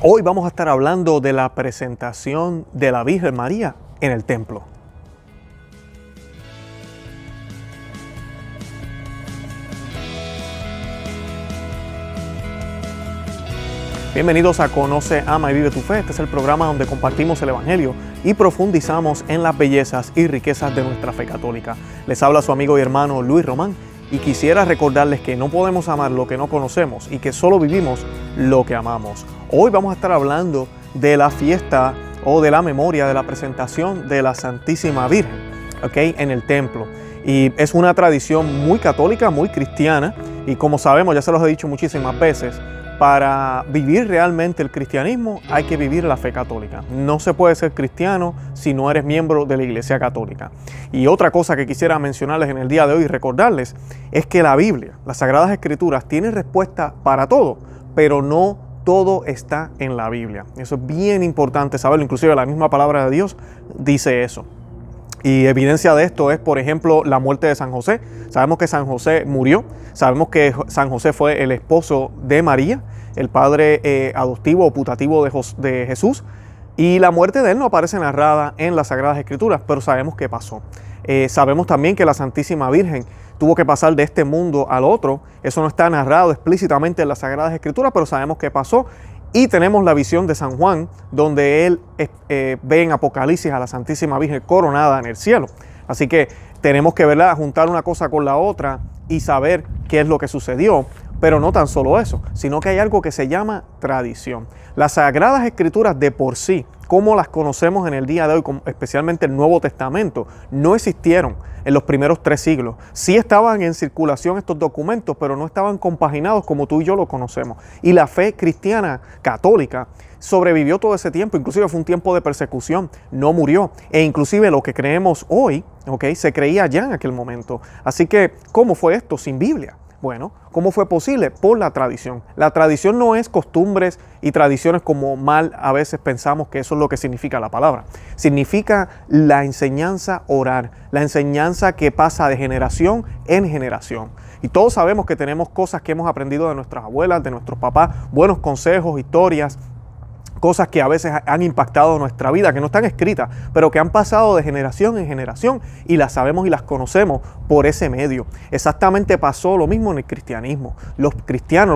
Hoy vamos a estar hablando de la presentación de la Virgen María en el templo. Bienvenidos a Conoce, Ama y Vive tu Fe. Este es el programa donde compartimos el Evangelio y profundizamos en las bellezas y riquezas de nuestra fe católica. Les habla su amigo y hermano Luis Román y quisiera recordarles que no podemos amar lo que no conocemos y que solo vivimos lo que amamos. Hoy vamos a estar hablando de la fiesta o de la memoria de la presentación de la Santísima Virgen, en el templo. Y es una tradición muy católica, muy cristiana, y como sabemos, ya se los he dicho muchísimas veces, para vivir realmente el cristianismo hay que vivir la fe católica. No se puede ser cristiano si no eres miembro de la Iglesia Católica. Y otra cosa que quisiera mencionarles en el día de hoy y recordarles es que la Biblia, las Sagradas Escrituras, tienen respuesta para todo, pero no todo está en la Biblia. Eso es bien importante saberlo, inclusive la misma palabra de Dios dice eso. Y evidencia de esto es, por ejemplo, la muerte de San José. Sabemos que San José murió, sabemos que San José fue el esposo de María, el padre adoptivo o putativo de Jesús, y la muerte de él no aparece narrada en las Sagradas Escrituras, pero sabemos qué pasó. Sabemos también que la Santísima Virgen tuvo que pasar de este mundo al otro. Eso no está narrado explícitamente en las Sagradas Escrituras, pero sabemos qué pasó. Y tenemos la visión de San Juan, donde él ve en Apocalipsis a la Santísima Virgen coronada en el cielo. Así que tenemos que, ¿verdad?, juntar una cosa con la otra y saber qué es lo que sucedió. Pero no tan solo eso, sino que hay algo que se llama tradición. Las Sagradas Escrituras de por sí, como las conocemos en el día de hoy, especialmente el Nuevo Testamento, no existieron en los primeros 3 siglos. Sí estaban en circulación estos documentos, pero no estaban compaginados como tú y yo lo conocemos. Y la fe cristiana católica sobrevivió todo ese tiempo, inclusive fue un tiempo de persecución, no murió. E inclusive lo que creemos hoy, se creía ya en aquel momento. Así que, ¿cómo fue esto sin Biblia? Bueno, ¿cómo fue posible? Por la tradición. La tradición no es costumbres y tradiciones como mal a veces pensamos que eso es lo que significa la palabra. Significa la enseñanza oral, la enseñanza que pasa de generación en generación. Y todos sabemos que tenemos cosas que hemos aprendido de nuestras abuelas, de nuestros papás, buenos consejos, historias, cosas que a veces han impactado nuestra vida, que no están escritas, pero que han pasado de generación en generación y las sabemos y las conocemos por ese medio. Exactamente pasó lo mismo en el cristianismo. Los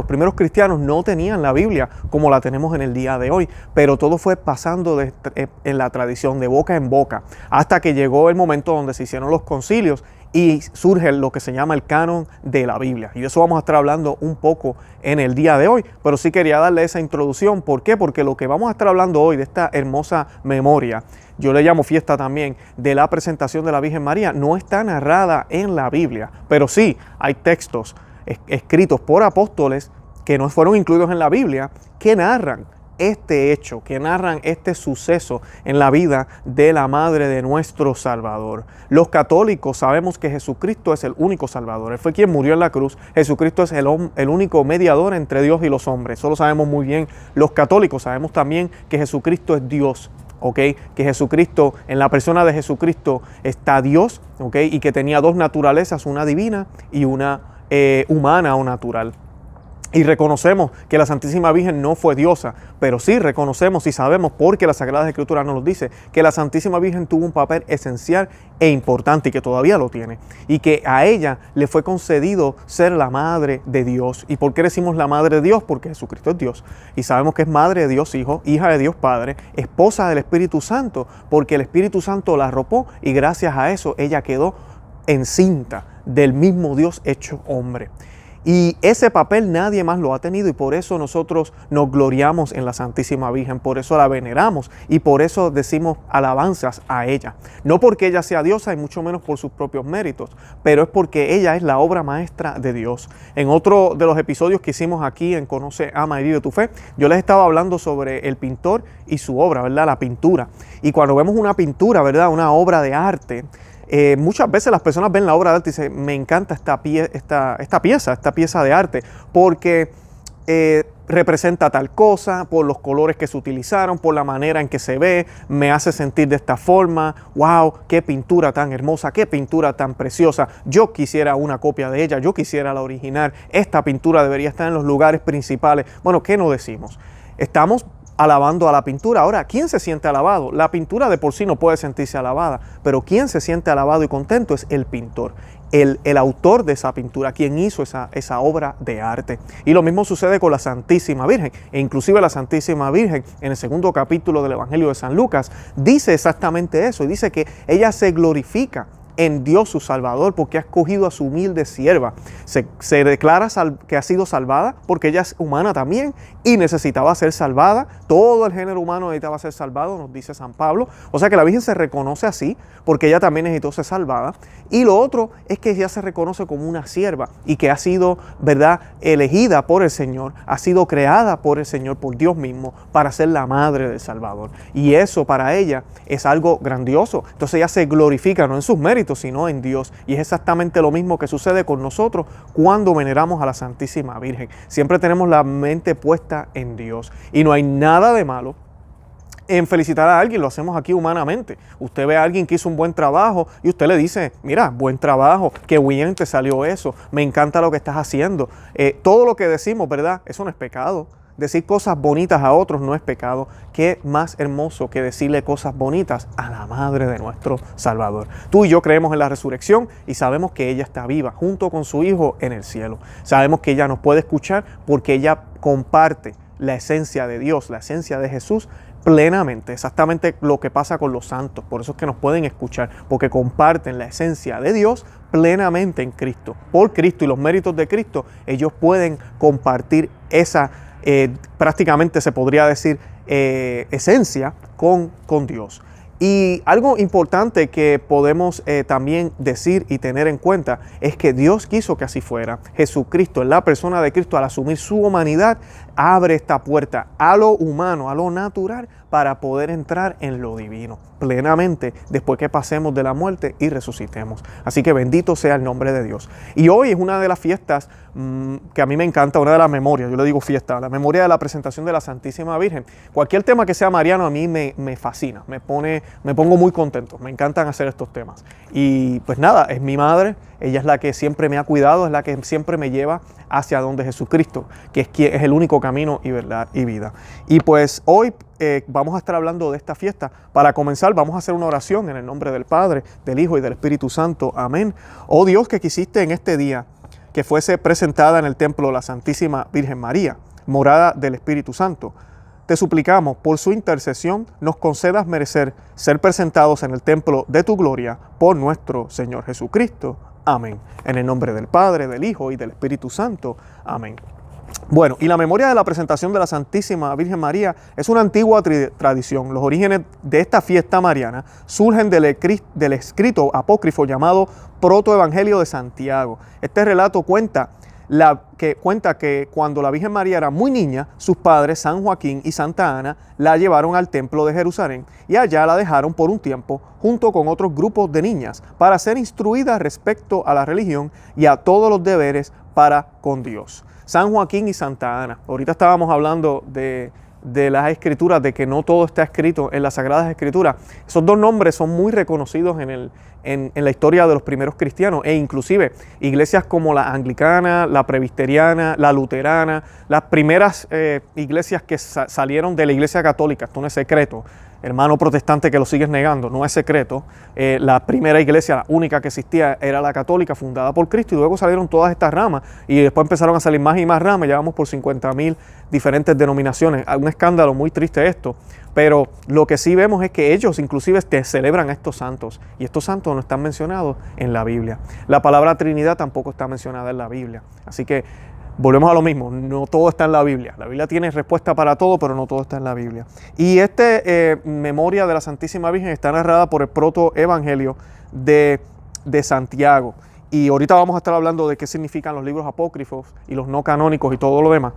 primeros cristianos no tenían la Biblia como la tenemos en el día de hoy, pero todo fue pasando en la tradición de boca en boca, hasta que llegó el momento donde se hicieron los concilios y surge lo que se llama el canon de la Biblia. Y de eso vamos a estar hablando un poco en el día de hoy, pero sí quería darle esa introducción. ¿Por qué? Porque lo que vamos a estar hablando hoy de esta hermosa memoria, yo le llamo fiesta también, de la presentación de la Virgen María, no está narrada en la Biblia, pero sí hay textos escritos por apóstoles que no fueron incluidos en la Biblia, que narran este hecho, que narran este suceso en la vida de la madre de nuestro Salvador. Los católicos sabemos que Jesucristo es el único Salvador. Él fue quien murió en la cruz. Jesucristo es el único mediador entre Dios y los hombres. Eso lo sabemos muy bien los católicos. Sabemos también que Jesucristo es Dios. Que Jesucristo, en la persona de Jesucristo está Dios, y que tenía 2 naturalezas, una divina y una humana o natural. Y reconocemos que la Santísima Virgen no fue diosa, pero sí reconocemos y sabemos, porque la Sagrada Escritura nos lo dice, que la Santísima Virgen tuvo un papel esencial e importante y que todavía lo tiene. Y que a ella le fue concedido ser la Madre de Dios. ¿Y por qué decimos la Madre de Dios? Porque Jesucristo es Dios. Y sabemos que es Madre de Dios Hijo, hija de Dios Padre, esposa del Espíritu Santo, porque el Espíritu Santo la arropó y gracias a eso ella quedó encinta del mismo Dios hecho hombre. Y ese papel nadie más lo ha tenido y por eso nosotros nos gloriamos en la Santísima Virgen, por eso la veneramos y por eso decimos alabanzas a ella. No porque ella sea diosa y mucho menos por sus propios méritos, pero es porque ella es la obra maestra de Dios. En otro de los episodios que hicimos aquí en Conoce, Ama y Vive tu Fe, yo les estaba hablando sobre el pintor y su obra, ¿verdad? La pintura. Y cuando vemos una pintura, ¿verdad? Una obra de arte, muchas veces las personas ven la obra de arte y dicen, me encanta esta pieza de arte, porque representa tal cosa, por los colores que se utilizaron, por la manera en que se ve, me hace sentir de esta forma. ¡Wow! ¡Qué pintura tan hermosa! ¡Qué pintura tan preciosa! Yo quisiera una copia de ella, yo quisiera la original. Esta pintura debería estar en los lugares principales. Bueno, ¿qué no decimos? Estamos alabando a la pintura. Ahora, ¿quién se siente alabado? La pintura de por sí no puede sentirse alabada, pero quien se siente alabado y contento es el pintor. El autor de esa pintura, quien hizo esa obra de arte. Y lo mismo sucede con la Santísima Virgen. E inclusive la Santísima Virgen, en el segundo capítulo del Evangelio de San Lucas, dice exactamente eso. Y dice que ella se glorifica en Dios su Salvador porque ha escogido a su humilde sierva. Se declara que ha sido salvada porque ella es humana también y necesitaba ser salvada. Todo el género humano necesitaba ser salvado, nos dice San Pablo. O sea que la Virgen se reconoce así porque ella también necesitó ser salvada. Y lo otro es que ella se reconoce como una sierva y que ha sido, ¿verdad?, elegida por el Señor, ha sido creada por el Señor, por Dios mismo, para ser la madre del Salvador. Y eso para ella es algo grandioso. Entonces ella se glorifica no en sus méritos, sino en Dios. Y es exactamente lo mismo que sucede con nosotros cuando veneramos a la Santísima Virgen. Siempre tenemos la mente puesta en Dios. Y no hay nada de malo en felicitar a alguien, lo hacemos aquí humanamente. Usted ve a alguien que hizo un buen trabajo y usted le dice, mira, buen trabajo, qué bien te salió eso, me encanta lo que estás haciendo. Todo lo que decimos, ¿verdad? Eso no es pecado. Decir cosas bonitas a otros no es pecado. Qué más hermoso que decirle cosas bonitas a la madre de nuestro Salvador. Tú y yo creemos en la resurrección y sabemos que ella está viva junto con su Hijo en el cielo. Sabemos que ella nos puede escuchar porque ella comparte la esencia de Dios, la esencia de Jesús plenamente, exactamente lo que pasa con los santos. Por eso es que nos pueden escuchar, porque comparten la esencia de Dios plenamente en Cristo. Por Cristo y los méritos de Cristo, ellos pueden compartir esa prácticamente se podría decir esencia con Dios. Y algo importante que podemos también decir y tener en cuenta es que Dios quiso que así fuera. Jesucristo, en la persona de Cristo, al asumir su humanidad, abre esta puerta a lo humano, a lo natural, para poder entrar en lo divino plenamente después que pasemos de la muerte y resucitemos. Así que bendito sea el nombre de Dios. Y hoy es una de las fiestas que a mí me encanta, una de las memorias, yo le digo fiesta, la memoria de la presentación de la Santísima Virgen. Cualquier tema que sea mariano a mí me fascina, me pongo muy contento, me encantan hacer estos temas. Y pues nada, es mi madre, ella es la que siempre me ha cuidado, es la que siempre me lleva hacia donde Jesucristo, que es el único camino y verdad y vida. Y pues hoy vamos a estar hablando de esta fiesta. Para comenzar vamos a hacer una oración en el nombre del Padre, del Hijo y del Espíritu Santo. Amén. Oh Dios, que quisiste en este día que fuese presentada en el templo la Santísima Virgen María, morada del Espíritu Santo, te suplicamos por su intercesión nos concedas merecer ser presentados en el templo de tu gloria por nuestro Señor Jesucristo. Amén. En el nombre del Padre, del Hijo y del Espíritu Santo. Amén. Bueno, y la memoria de la presentación de la Santísima Virgen María es una antigua tradición. Los orígenes de esta fiesta mariana surgen del escrito apócrifo llamado Protoevangelio de Santiago. Este relato cuenta que cuando la Virgen María era muy niña, sus padres, San Joaquín y Santa Ana, la llevaron al templo de Jerusalén y allá la dejaron por un tiempo junto con otros grupos de niñas para ser instruidas respecto a la religión y a todos los deberes para con Dios. San Joaquín y Santa Ana. Ahorita estábamos hablando de las escrituras, de que no todo está escrito en las Sagradas Escrituras. Esos dos nombres son muy reconocidos en la historia de los primeros cristianos e inclusive iglesias como la anglicana, la presbiteriana, la luterana, las primeras iglesias que salieron de la iglesia católica. Esto no es secreto. Hermano protestante que lo sigues negando, no es secreto. La primera iglesia, la única que existía, era la católica, fundada por Cristo, y luego salieron todas estas ramas, y después empezaron a salir más y más ramas, ya vamos por 50,000 diferentes denominaciones. Un escándalo muy triste esto, pero lo que sí vemos es que ellos inclusive celebran a estos santos, y estos santos no están mencionados en la Biblia. La palabra Trinidad tampoco está mencionada en la Biblia, así que volvemos a lo mismo, no todo está en la Biblia. La Biblia tiene respuesta para todo, pero no todo está en la Biblia. Y memoria de la Santísima Virgen está narrada por el Protoevangelio de Santiago. Y ahorita vamos a estar hablando de qué significan los libros apócrifos y los no canónicos y todo lo demás.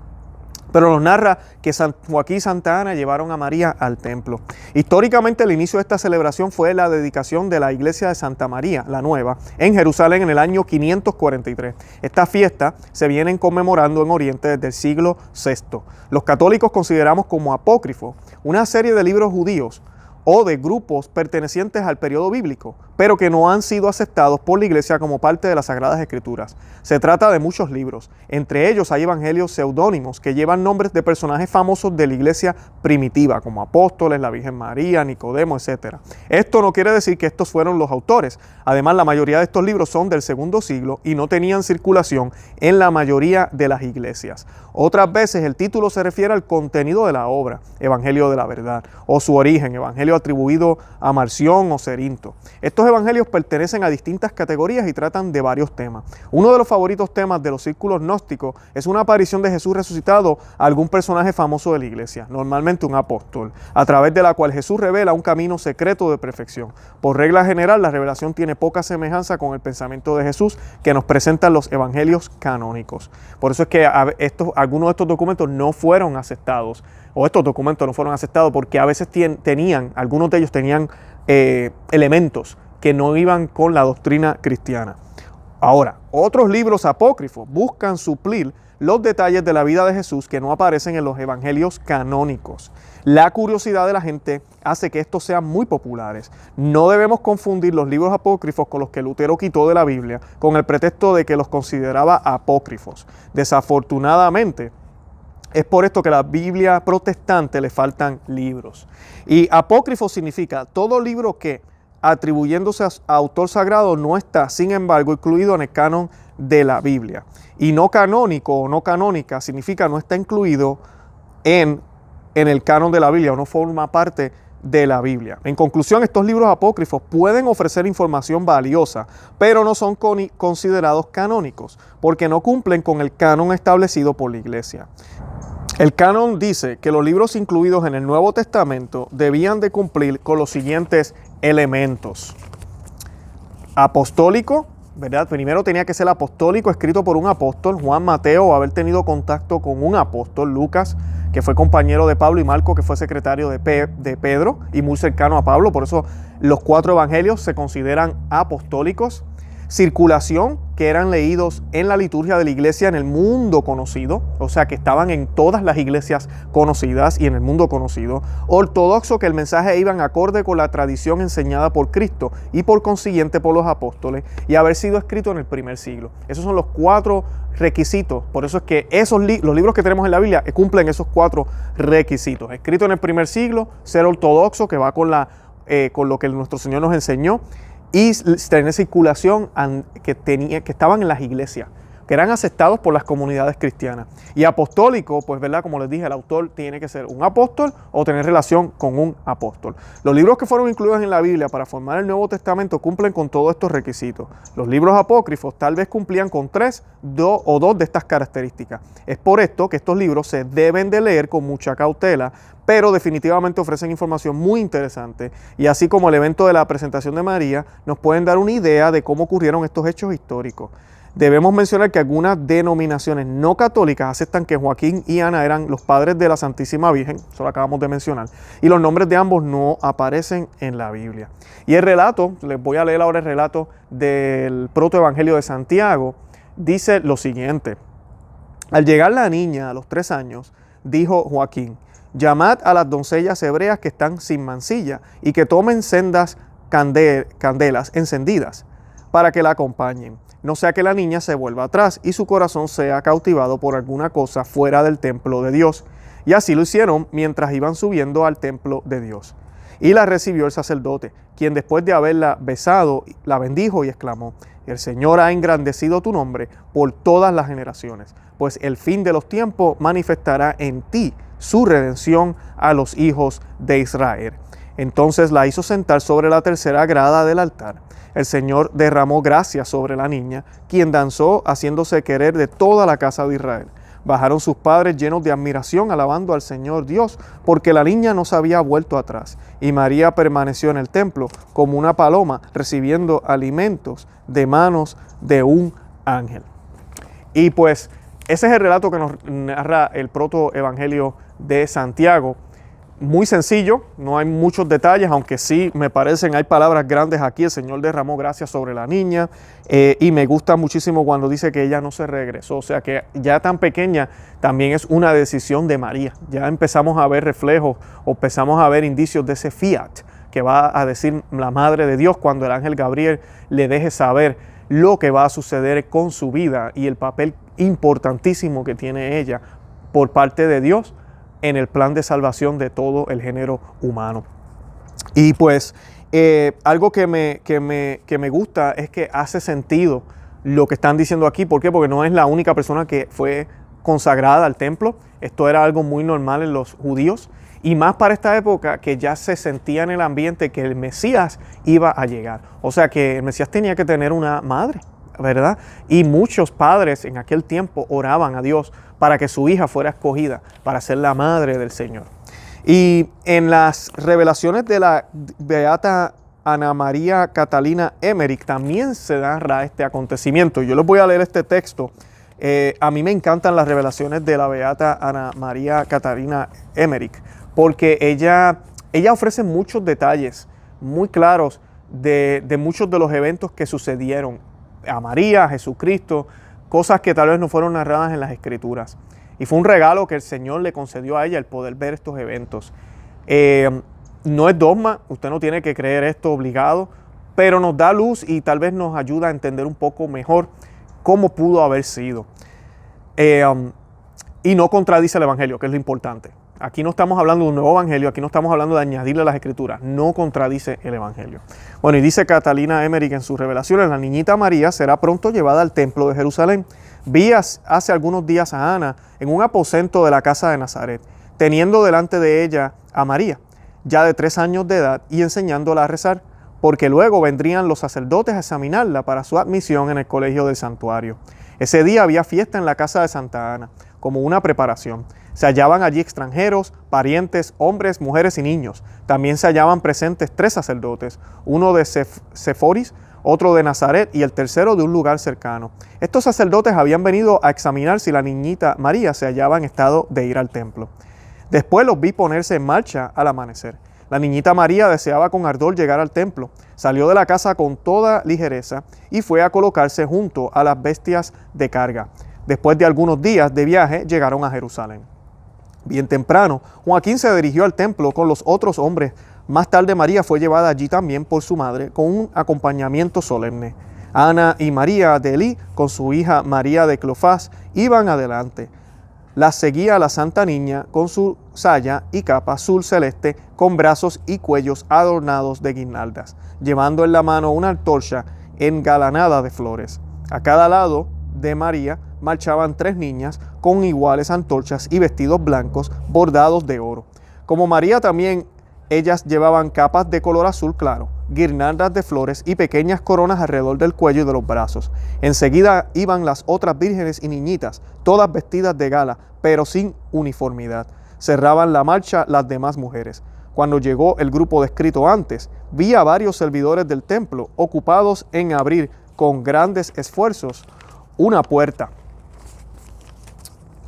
Pero nos narra que San Joaquín y Santa Ana llevaron a María al templo. Históricamente el inicio de esta celebración fue la dedicación de la iglesia de Santa María, la Nueva, en Jerusalén en el año 543. Esta fiesta se viene conmemorando en Oriente desde el siglo VI. Los católicos consideramos como apócrifo una serie de libros judíos o de grupos pertenecientes al periodo bíblico, pero que no han sido aceptados por la Iglesia como parte de las Sagradas Escrituras. Se trata de muchos libros. Entre ellos hay evangelios seudónimos que llevan nombres de personajes famosos de la Iglesia primitiva, como apóstoles, la Virgen María, Nicodemo, etc. Esto no quiere decir que estos fueron los autores. Además, la mayoría de estos libros son del segundo siglo y no tenían circulación en la mayoría de las iglesias. Otras veces el título se refiere al contenido de la obra, Evangelio de la Verdad, o su origen, Evangelio atribuido a Marción o Cerinto. Estos evangelios pertenecen a distintas categorías y tratan de varios temas. Uno de los favoritos temas de los círculos gnósticos es una aparición de Jesús resucitado a algún personaje famoso de la iglesia, normalmente un apóstol, a través de la cual Jesús revela un camino secreto de perfección. Por regla general, la revelación tiene poca semejanza con el pensamiento de Jesús que nos presentan los evangelios canónicos. Por eso es que algunos de estos documentos no fueron aceptados, o estos documentos no fueron aceptados porque a veces algunos de ellos tenían elementos que no iban con la doctrina cristiana. Ahora, otros libros apócrifos buscan suplir los detalles de la vida de Jesús que no aparecen en los evangelios canónicos. La curiosidad de la gente hace que estos sean muy populares. No debemos confundir los libros apócrifos con los que Lutero quitó de la Biblia con el pretexto de que los consideraba apócrifos. Desafortunadamente, es por esto que a la Biblia protestante le faltan libros. Y apócrifo significa todo libro que, atribuyéndose a autor sagrado, no está, sin embargo, incluido en el canon de la Biblia. Y no canónico o no canónica significa no está incluido en el canon de la Biblia o no forma parte de la Biblia. En conclusión, estos libros apócrifos pueden ofrecer información valiosa, pero no son considerados canónicos, porque no cumplen con el canon establecido por la Iglesia. El canon dice que los libros incluidos en el Nuevo Testamento debían de cumplir con los siguientes elementos. Apostólico, ¿verdad? Primero tenía que ser apostólico, escrito por un apóstol, Juan, Mateo, o haber tenido contacto con un apóstol, Lucas, que fue compañero de Pablo, y Marco, que fue secretario de Pedro y muy cercano a Pablo. Por eso los 4 evangelios se consideran apostólicos. Circulación, que eran leídos en la liturgia de la iglesia en el mundo conocido, o sea que estaban en todas las iglesias conocidas y en el mundo conocido. Ortodoxo, que el mensaje iban acorde con la tradición enseñada por Cristo y por consiguiente por los apóstoles, y haber sido escrito en el primer siglo. Esos son los 4 requisitos. Por eso es que los libros que tenemos en la Biblia cumplen esos 4 requisitos. Escrito en el primer siglo, ser ortodoxo, que va con lo que nuestro Señor nos enseñó, y tener circulación que estaban en las iglesias, que eran aceptados por las comunidades cristianas. Y apostólico, pues verdad, como les dije, el autor tiene que ser un apóstol o tener relación con un apóstol. Los libros que fueron incluidos en la Biblia para formar el Nuevo Testamento cumplen con todos estos requisitos. Los libros apócrifos tal vez cumplían con 2 de estas características. Es por esto que estos libros se deben de leer con mucha cautela, pero definitivamente ofrecen información muy interesante, y así como el evento de la presentación de María, nos pueden dar una idea de cómo ocurrieron estos hechos históricos. Debemos mencionar que algunas denominaciones no católicas aceptan que Joaquín y Ana eran los padres de la Santísima Virgen, eso lo acabamos de mencionar, y los nombres de ambos no aparecen en la Biblia. Y el relato, les voy a leer ahora el relato del protoevangelio de Santiago, dice lo siguiente: al llegar la niña a los 3 años, dijo Joaquín: llamad a las doncellas hebreas que están sin mancilla y que tomen sendas candelas encendidas para que la acompañen. No sea que la niña se vuelva atrás y su corazón sea cautivado por alguna cosa fuera del templo de Dios. Y así lo hicieron mientras iban subiendo al templo de Dios. Y la recibió el sacerdote, quien después de haberla besado, la bendijo y exclamó: el Señor ha engrandecido tu nombre por todas las generaciones, pues el fin de los tiempos manifestará en ti su redención a los hijos de Israel. Entonces la hizo sentar sobre la tercera grada del altar. El Señor derramó gracia sobre la niña, quien danzó haciéndose querer de toda la casa de Israel. Bajaron sus padres llenos de admiración, alabando al Señor Dios, porque la niña no se había vuelto atrás. Y María permaneció en el templo como una paloma, recibiendo alimentos de manos de un ángel. Y pues ese es el relato que nos narra el protoevangelio de Santiago. Muy sencillo, no hay muchos detalles, aunque sí me parecen, hay palabras grandes aquí. El Señor derramó gracia sobre la niña, y me gusta muchísimo cuando dice que ella no se regresó, o sea que ya tan pequeña también es una decisión de María. Ya empezamos a ver reflejos o empezamos a ver indicios de ese fiat que va a decir la Madre de Dios cuando el ángel Gabriel le deje saber lo que va a suceder con su vida y el papel importantísimo que tiene ella por parte de Dios en el plan de salvación de todo el género humano. Y pues algo que me gusta es que hace sentido lo que están diciendo aquí. ¿Por qué? Porque no es la única persona que fue consagrada al templo. Esto era algo muy normal en los judíos y más para esta época que ya se sentía en el ambiente que el Mesías iba a llegar. O sea que el Mesías tenía que tener una madre, ¿verdad? Y muchos padres en aquel tiempo oraban a Dios para que su hija fuera escogida para ser la madre del Señor. Y en las revelaciones de la beata Ana María Catalina Emmerich también se narra este acontecimiento. Yo les voy a leer este texto. A mí me encantan las revelaciones de la beata Ana María Catalina Emmerich porque ella ofrece muchos detalles muy claros de muchos de los eventos que sucedieron a María, a Jesucristo, cosas que tal vez no fueron narradas en las Escrituras. Y fue un regalo que el Señor le concedió a ella el poder ver estos eventos. No es dogma, usted no tiene que creer esto obligado, pero nos da luz y tal vez nos ayuda a entender un poco mejor cómo pudo haber sido. Y no contradice el Evangelio, que es lo importante. Aquí no estamos hablando de un nuevo Evangelio, aquí no estamos hablando de añadirle a las Escrituras, no contradice el Evangelio. Bueno, y dice Catalina Emmerich en sus revelaciones, la niñita María será pronto llevada al templo de Jerusalén. Vi hace algunos días a Ana en un aposento de la casa de Nazaret, teniendo delante de ella a María, ya de 3 años de edad, y enseñándola a rezar, porque luego vendrían los sacerdotes a examinarla para su admisión en el colegio del santuario. Ese día había fiesta en la casa de Santa Ana, como una preparación. Se hallaban allí extranjeros, parientes, hombres, mujeres y niños. También se hallaban presentes 3 sacerdotes, uno de Seforis, otro de Nazaret y el tercero de un lugar cercano. Estos sacerdotes habían venido a examinar si la niñita María se hallaba en estado de ir al templo. Después los vi ponerse en marcha al amanecer. La niñita María deseaba con ardor llegar al templo. Salió de la casa con toda ligereza y fue a colocarse junto a las bestias de carga. Después de algunos días de viaje llegaron a Jerusalén. Bien temprano, Joaquín se dirigió al templo con los otros hombres. Más tarde María fue llevada allí también por su madre con un acompañamiento solemne. Ana y María de Elí, con su hija María de Cleofás, iban adelante. Las seguía la Santa Niña con su saya y capa azul celeste, con brazos y cuellos adornados de guirnaldas, llevando en la mano una antorcha engalanada de flores. A cada lado de María marchaban 3 niñas con iguales antorchas y vestidos blancos bordados de oro. Como María también, ellas llevaban capas de color azul claro, guirnaldas de flores y pequeñas coronas alrededor del cuello y de los brazos. Enseguida iban las otras vírgenes y niñitas, todas vestidas de gala, pero sin uniformidad. Cerraban la marcha las demás mujeres. Cuando llegó el grupo descrito antes, vi a varios servidores del templo ocupados en abrir con grandes esfuerzos una puerta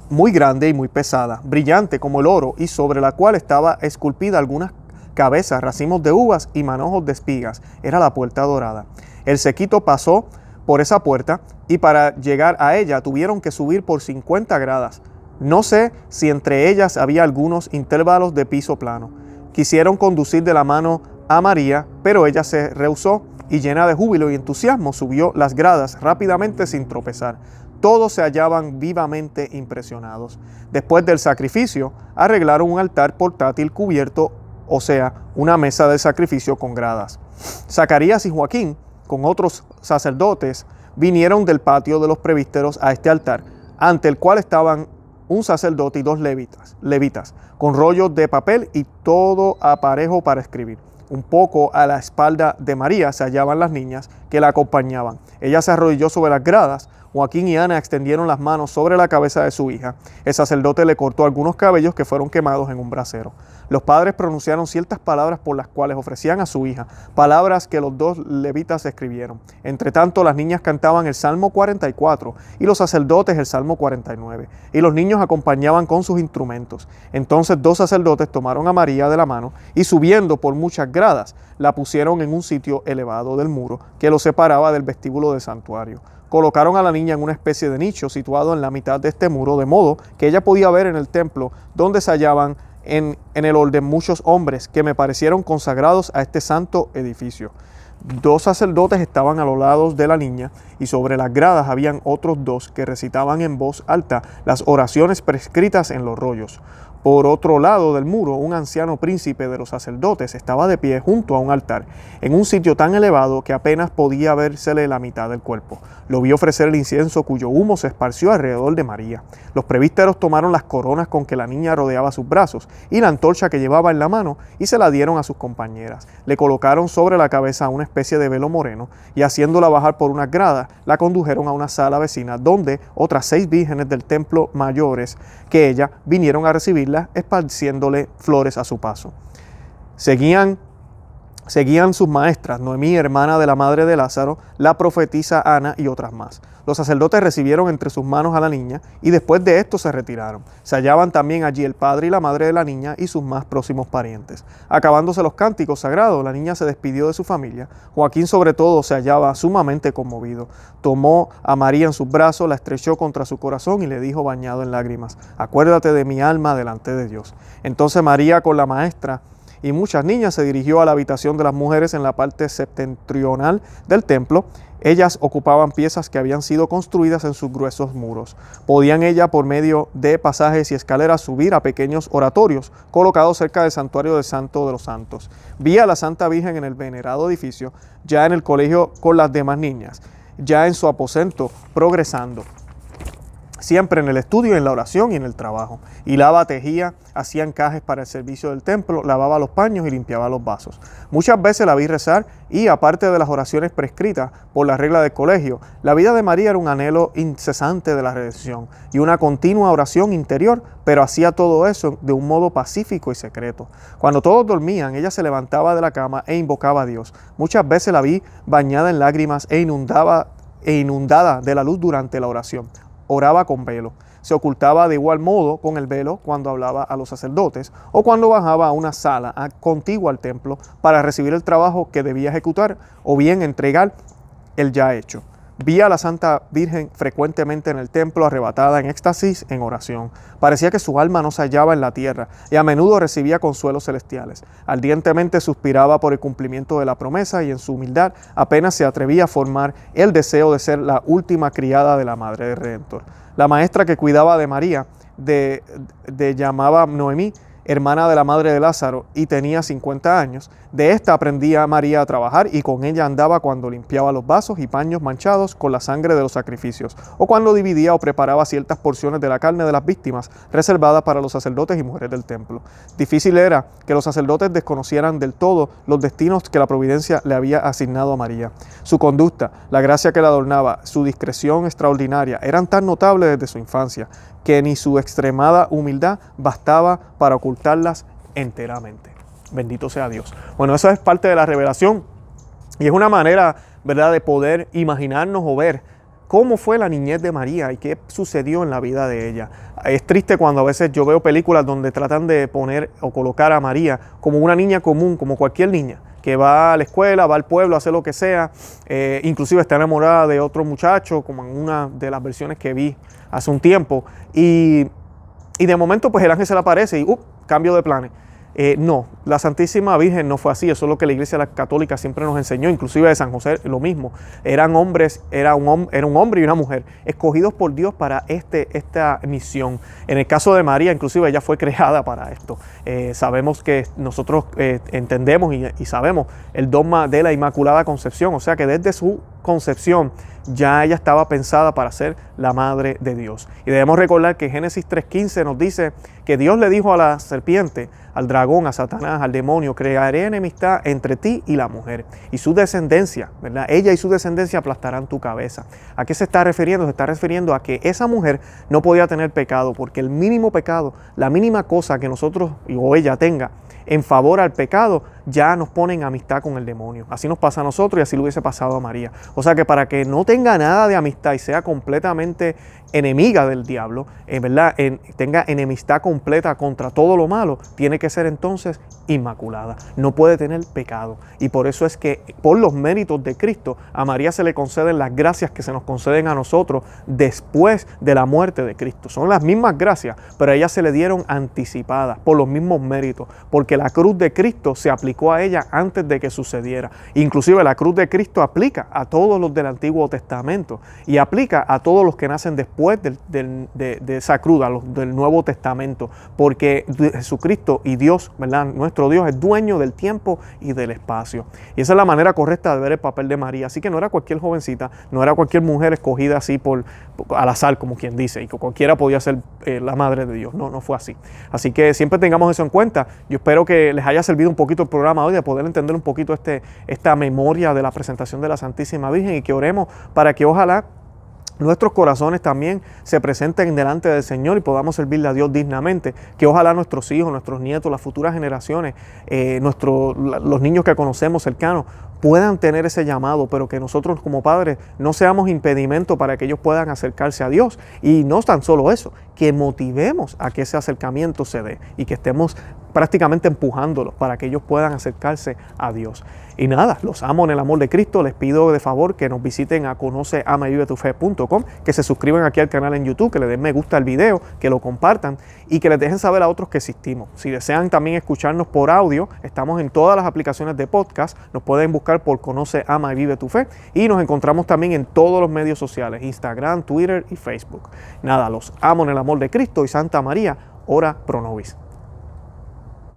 muy grande y muy pesada, brillante como el oro, y sobre la cual estaba esculpida algunas cabezas, racimos de uvas y manojos de espigas. Era la puerta dorada. El séquito pasó por esa puerta y para llegar a ella tuvieron que subir por 50 gradas. No sé si entre ellas había algunos intervalos de piso plano. Quisieron conducir de la mano a María, pero ella se rehusó y llena de júbilo y entusiasmo subió las gradas rápidamente sin tropezar. Todos se hallaban vivamente impresionados. Después del sacrificio, arreglaron un altar portátil cubierto, o sea, una mesa de sacrificio con gradas. Zacarías y Joaquín, con otros sacerdotes, vinieron del patio de los presbíteros a este altar, ante el cual estaban un sacerdote y 2 levitas, con rollos de papel y todo aparejo para escribir. Un poco a la espalda de María se hallaban las niñas que la acompañaban. Ella se arrodilló sobre las gradas. Joaquín y Ana extendieron las manos sobre la cabeza de su hija. El sacerdote le cortó algunos cabellos que fueron quemados en un brasero. Los padres pronunciaron ciertas palabras por las cuales ofrecían a su hija, palabras que los 2 levitas escribieron. Entre tanto, las niñas cantaban el Salmo 44 y los sacerdotes el Salmo 49, y los niños acompañaban con sus instrumentos. Entonces 2 sacerdotes tomaron a María de la mano y subiendo por muchas gradas, la pusieron en un sitio elevado del muro que lo separaba del vestíbulo del santuario. Colocaron a la niña en una especie de nicho situado en la mitad de este muro, de modo que ella podía ver en el templo donde se hallaban en el orden muchos hombres que me parecieron consagrados a este santo edificio. 2 sacerdotes estaban a los lados de la niña y sobre las gradas habían otros 2 que recitaban en voz alta las oraciones prescritas en los rollos. Por otro lado del muro, un anciano príncipe de los sacerdotes estaba de pie junto a un altar, en un sitio tan elevado que apenas podía vérsele la mitad del cuerpo. Lo vio ofrecer el incienso cuyo humo se esparció alrededor de María. Los presbíteros tomaron las coronas con que la niña rodeaba sus brazos y la antorcha que llevaba en la mano y se la dieron a sus compañeras. Le colocaron sobre la cabeza una especie de velo moreno y haciéndola bajar por unas gradas, la condujeron a una sala vecina donde otras 6 vírgenes del templo mayores que ella vinieron a recibirla esparciéndole flores a su paso. Seguían sus maestras, Noemí, hermana de la madre de Lázaro, la profetisa Ana y otras más. Los sacerdotes recibieron entre sus manos a la niña y después de esto se retiraron. Se hallaban también allí el padre y la madre de la niña y sus más próximos parientes. Acabándose los cánticos sagrados, la niña se despidió de su familia. Joaquín sobre todo se hallaba sumamente conmovido. Tomó a María en sus brazos, la estrechó contra su corazón y le dijo bañado en lágrimas: acuérdate de mi alma delante de Dios. Entonces María con la maestra y muchas niñas se dirigió a la habitación de las mujeres en la parte septentrional del templo. Ellas ocupaban piezas que habían sido construidas en sus gruesos muros. Podían ellas, por medio de pasajes y escaleras, subir a pequeños oratorios colocados cerca del santuario del Santo de los Santos. Vi a la Santa Virgen en el venerado edificio, ya en el colegio con las demás niñas, ya en su aposento, progresando. Siempre en el estudio, en la oración y en el trabajo. Hilaba, tejía, hacía encajes para el servicio del templo, lavaba los paños y limpiaba los vasos. Muchas veces la vi rezar y, aparte de las oraciones prescritas por la regla del colegio, la vida de María era un anhelo incesante de la redención y una continua oración interior, pero hacía todo eso de un modo pacífico y secreto. Cuando todos dormían, ella se levantaba de la cama e invocaba a Dios. Muchas veces la vi bañada en lágrimas e inundada de la luz durante la oración. Oraba con velo. Se ocultaba de igual modo con el velo cuando hablaba a los sacerdotes o cuando bajaba a una sala contigua al templo para recibir el trabajo que debía ejecutar o bien entregar el ya hecho. Vi a la Santa Virgen frecuentemente en el templo, arrebatada en éxtasis, en oración. Parecía que su alma no se hallaba en la tierra y a menudo recibía consuelos celestiales. Ardientemente suspiraba por el cumplimiento de la promesa y en su humildad apenas se atrevía a formar el deseo de ser la última criada de la Madre del Redentor. La maestra que cuidaba de María, llamaba Noemí, hermana de la madre de Lázaro, y tenía 50 años. De esta aprendía María a trabajar y con ella andaba cuando limpiaba los vasos y paños manchados con la sangre de los sacrificios, o cuando dividía o preparaba ciertas porciones de la carne de las víctimas reservadas para los sacerdotes y mujeres del templo. Difícil era que los sacerdotes desconocieran del todo los destinos que la providencia le había asignado a María. Su conducta, la gracia que la adornaba, su discreción extraordinaria eran tan notables desde su infancia que ni su extremada humildad bastaba para ocultarlas enteramente. Bendito sea Dios. Bueno, esa es parte de la revelación y es una manera, ¿verdad?, de poder imaginarnos o ver cómo fue la niñez de María y qué sucedió en la vida de ella. Es triste cuando a veces yo veo películas donde tratan de poner o colocar a María como una niña común, como cualquier niña, que va a la escuela, va al pueblo, hace lo que sea, inclusive está enamorada de otro muchacho, como en una de las versiones que vi hace un tiempo, y de momento pues el ángel se le aparece y cambio de planes. No, la Santísima Virgen no fue así. Eso es lo que la Iglesia Católica siempre nos enseñó, inclusive de San José lo mismo. Eran hombres, era un hombre y una mujer escogidos por Dios para esta misión. En el caso de María, inclusive ella fue creada para esto. Sabemos que nosotros entendemos y sabemos el dogma de la Inmaculada Concepción, o sea que desde su concepción ya ella estaba pensada para ser la madre de Dios. Y debemos recordar que Génesis 3:15 nos dice que Dios le dijo a la serpiente, al dragón, a Satanás, al demonio: crearé enemistad entre ti y la mujer y su descendencia, ¿verdad? Ella y su descendencia aplastarán tu cabeza. ¿A qué se está refiriendo? Se está refiriendo a que esa mujer no podía tener pecado, porque el mínimo pecado, la mínima cosa que nosotros o ella tenga en favor al pecado, ya nos pone en amistad con el demonio. Así nos pasa a nosotros y así le hubiese pasado a María. O sea que para que no tenga nada de amistad y sea completamente enemiga del diablo, ¿verdad? Tenga enemistad completa contra todo lo malo, tiene que ser entonces inmaculada. No puede tener pecado. Y por eso es que por los méritos de Cristo, a María se le conceden las gracias que se nos conceden a nosotros después de la muerte de Cristo. Son las mismas gracias, pero a ella se le dieron anticipadas por los mismos méritos, porque la cruz de Cristo se aplicó a ella antes de que sucediera. Inclusive la cruz de Cristo aplica a todos los del Antiguo Testamento y aplica a todos los que nacen después de esa cruz, a los del Nuevo Testamento, porque Jesucristo y Dios, ¿verdad? Nuestro Dios es dueño del tiempo y del espacio. Y esa es la manera correcta de ver el papel de María. Así que no era cualquier jovencita, no era cualquier mujer escogida así al azar, como quien dice, y que cualquiera podía ser la madre de Dios. No, no fue así. Así que siempre tengamos eso en cuenta. Yo espero que les haya servido un poquito el programa hoy, de poder entender un poquito esta memoria de la presentación de la Santísima Virgen, y que oremos para que ojalá nuestros corazones también se presenten delante del Señor y podamos servirle a Dios dignamente. Que ojalá nuestros hijos, nuestros nietos, las futuras generaciones, los niños que conocemos cercanos, puedan tener ese llamado, pero que nosotros como padres no seamos impedimento para que ellos puedan acercarse a Dios. Y no tan solo eso, que motivemos a que ese acercamiento se dé y que estemos prácticamente empujándolos para que ellos puedan acercarse a Dios. Y nada, los amo en el amor de Cristo. Les pido de favor que nos visiten a conoceamaYvivetufe.com, que se suscriban aquí al canal en YouTube, que le den me gusta al video, que lo compartan y que les dejen saber a otros que existimos. Si desean también escucharnos por audio, estamos en todas las aplicaciones de podcast. Nos pueden buscar por Conoce, Ama y Vive tu Fe, y nos encontramos también en todos los medios sociales, Instagram, Twitter y Facebook. Nada, los amo en el amor de Cristo, y Santa María, ora pro nobis.